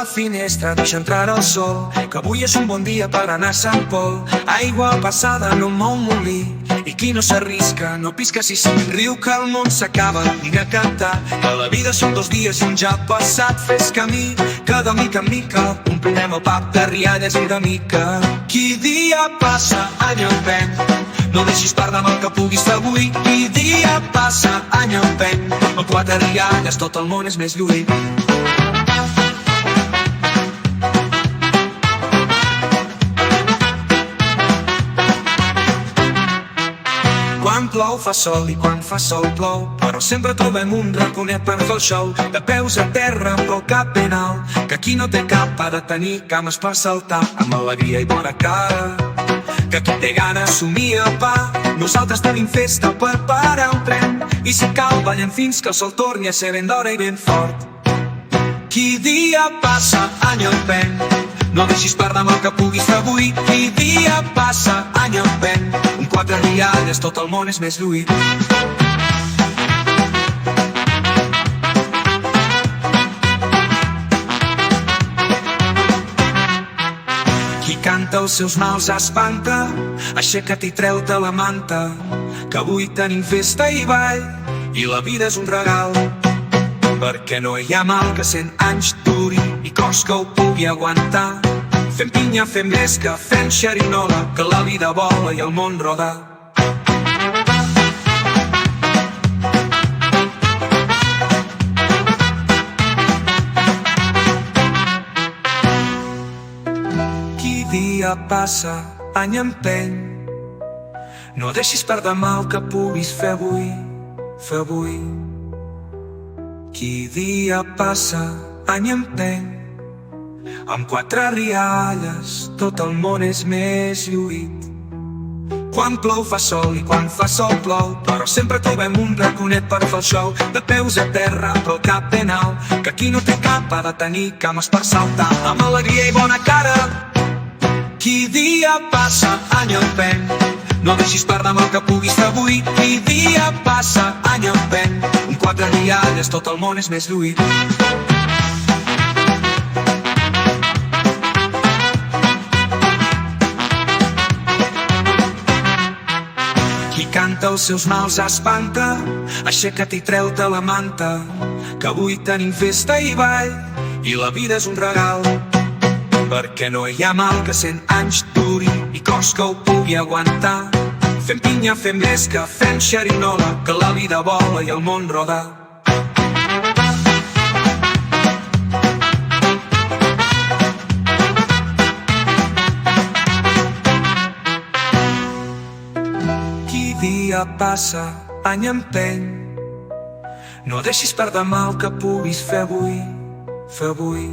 la finestra, deixa entrar el sol, que avui és un bon dia per anar a Sant Pol. Aigua passada no mou molí, i qui no s'arrisca no pisca si riu que el món s'acaba. Vinga a cantar, que la vida són 2 dies i un ja passat. Fes camí, que de mica en mica omplirem el pap de rialles i de mica. Qui dia passa, any empeny, no deixis perdre amb el que puguis fer avui. Qui dia passa, any empeny, amb 4 rialles tot el món és més lluït. Quan plou fa sol i quan fa sol plou, però sempre trobem un raconet per fer el show. De peus a terra però el cap ben alt, que qui no té cap ha de tenir cames per saltar. Amb alegria i bona cara, que qui té gana somia pa. Nosaltres tenim festa per parar un tren, i si cal ballem fins que el sol torni a ser ben d'hora i ben fort. Qui dia passa, any empeny, no deixis perdre amb el que puguis fer avui. Qui dia passa, any empeny, amb 4 rialles tot el món és més lluït. Qui canta els seus mals espanta, aixeca't i treu-te la manta, que avui tenim festa i ball, i la vida és un regal. Perquè no hi ha mal que 100 anys duri i cos que ho pugui aguantar. Fem pinya, fem llesca, fem xerinola, que la vida vola i el món roda. Qui dia passa, any empeny, no deixis perdre mal que puguis fer avui, fer avui. Qui dia passa, any empeny, amb 4 rialles tot el món és més lluït. Quan plou fa sol i quan fa sol plou, però sempre trobem un raconet per fer el show. De peus a terra però el cap ben alt, que qui no té cap ha de tenir cames per saltar. Amb alegria i bona cara, qui dia passa, any empeny, no deixis perdre amb el que puguis fer avui. Qui dia passa, any empeny, amb 4 rialles tot el món és més lluït. Qui canta els seus mals espanta, aixeca't i treu-te la manta, que avui tenim festa i ball, i la vida és un regal. Perquè no hi ha mal que 100 anys duri i cos que ho pugui aguantar. Fem pinya, fem llesca, fem xerinola, que la vida vola i el món roda. Qui dia passa, any empeny, no deixis perdre mal que puguis fer avui, fer avui.